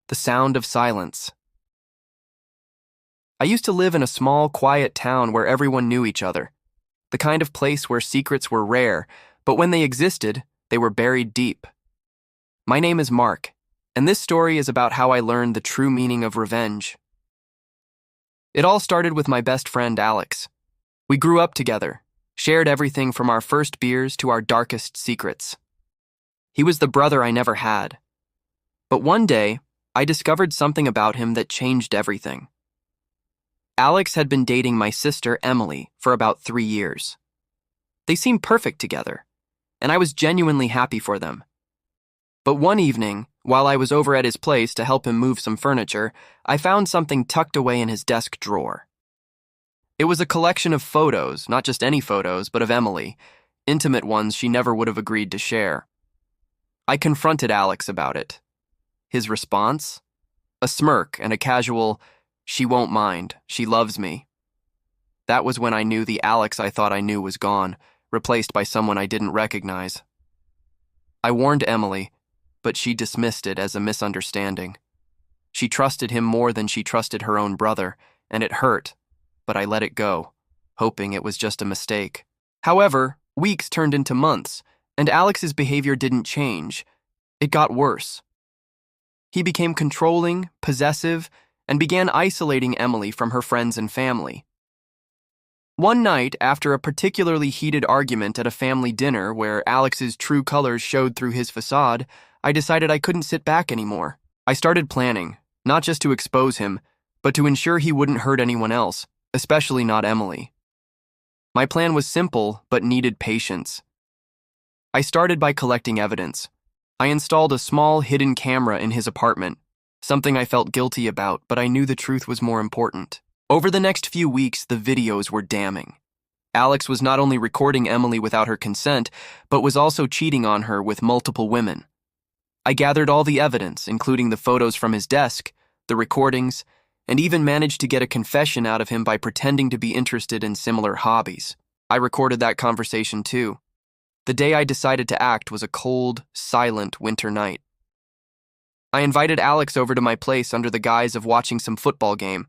The sound of silence. I used to live in a small, quiet town where everyone knew each other. The kind of place where secrets were rare, but when they existed, they were buried deep. My name is Mark, and this story is about how I learned the true meaning of revenge. It all started with my best friend, Alex. We grew up together, shared everything from our first beers to our darkest secrets. He was the brother I never had. But one day, I discovered something about him that changed everything. Alex had been dating my sister, Emily, for about 3 years. They seemed perfect together, and I was genuinely happy for them. But one evening, while I was over at his place to help him move some furniture, I found something tucked away in his desk drawer. It was a collection of photos, not just any photos, but of Emily, intimate ones she never would have agreed to share. I confronted Alex about it. His response? A smirk and a casual, "She won't mind, she loves me." That was when I knew the Alex I thought I knew was gone, replaced by someone I didn't recognize. I warned Emily, but she dismissed it as a misunderstanding. She trusted him more than she trusted her own brother, and it hurt, but I let it go, hoping it was just a mistake. However, weeks turned into months, and Alex's behavior didn't change. It got worse. He became controlling, possessive, and began isolating Emily from her friends and family. One night, after a particularly heated argument at a family dinner where Alex's true colors showed through his facade, I decided I couldn't sit back anymore. I started planning, not just to expose him, but to ensure he wouldn't hurt anyone else, especially not Emily. My plan was simple, but needed patience. I started by collecting evidence. I installed a small hidden camera in his apartment, something I felt guilty about, but I knew the truth was more important. Over the next few weeks, the videos were damning. Alex was not only recording Emily without her consent, but was also cheating on her with multiple women. I gathered all the evidence, including the photos from his desk, the recordings, and even managed to get a confession out of him by pretending to be interested in similar hobbies. I recorded that conversation too. The day I decided to act was a cold, silent winter night. I invited Alex over to my place under the guise of watching some football game.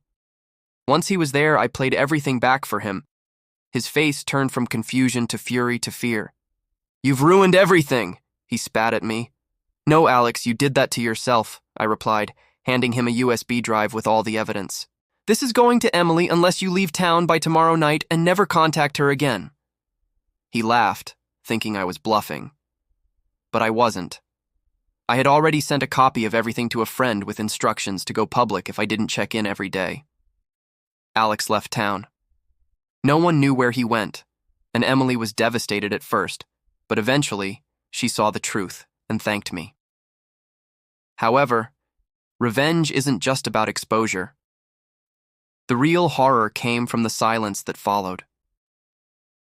Once he was there, I played everything back for him. His face turned from confusion to fury to fear. "You've ruined everything," he spat at me. "No, Alex, you did that to yourself," I replied, handing him a USB drive with all the evidence. "This is going to Emily unless you leave town by tomorrow night and never contact her again." He laughed, thinking I was bluffing. But I wasn't. I had already sent a copy of everything to a friend with instructions to go public if I didn't check in every day. Alex left town. No one knew where he went, and Emily was devastated at first, but eventually she saw the truth and thanked me. However, revenge isn't just about exposure. The real horror came from the silence that followed.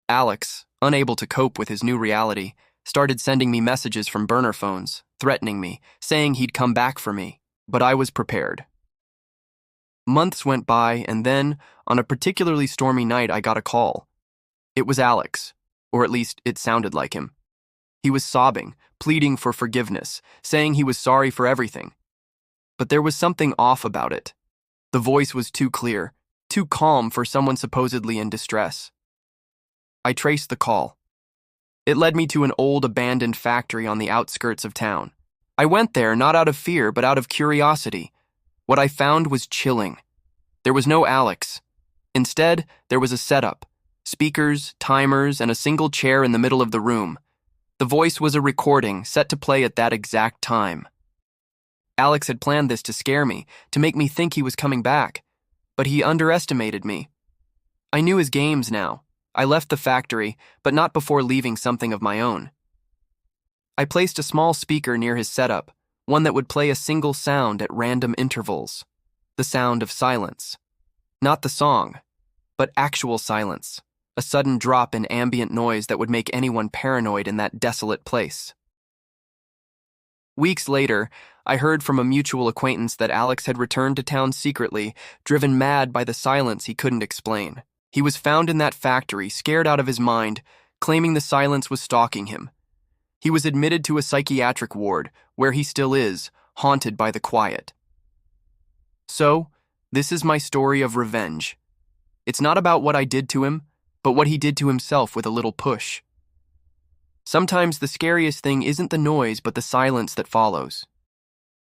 Alex, unable to cope with his new reality, started sending me messages from burner phones, threatening me, saying he'd come back for me, but I was prepared. Months went by, and then, on a particularly stormy night, I got a call. It was Alex, or at least it sounded like him. He was sobbing, pleading for forgiveness, saying he was sorry for everything. But there was something off about it. The voice was too clear, too calm for someone supposedly in distress. I traced the call. It led me to an old abandoned factory on the outskirts of town. I went there not out of fear, but out of curiosity. What I found was chilling. There was no Alex. Instead, there was a setup, speakers, timers, and a single chair in the middle of the room. The voice was a recording set to play at that exact time. Alex had planned this to scare me, to make me think he was coming back, but he underestimated me. I knew his games now. I left the factory, but not before leaving something of my own. I placed a small speaker near his setup, one that would play a single sound at random intervals. The sound of silence. Not the song, but actual silence. A sudden drop in ambient noise that would make anyone paranoid in that desolate place. Weeks later, I heard from a mutual acquaintance that Alex had returned to town secretly, driven mad by the silence he couldn't explain. He was found in that factory, scared out of his mind, claiming the silence was stalking him. He was admitted to a psychiatric ward, where he still is, haunted by the quiet. So, this is my story of revenge. It's not about what I did to him, but what he did to himself with a little push. Sometimes the scariest thing isn't the noise, but the silence that follows.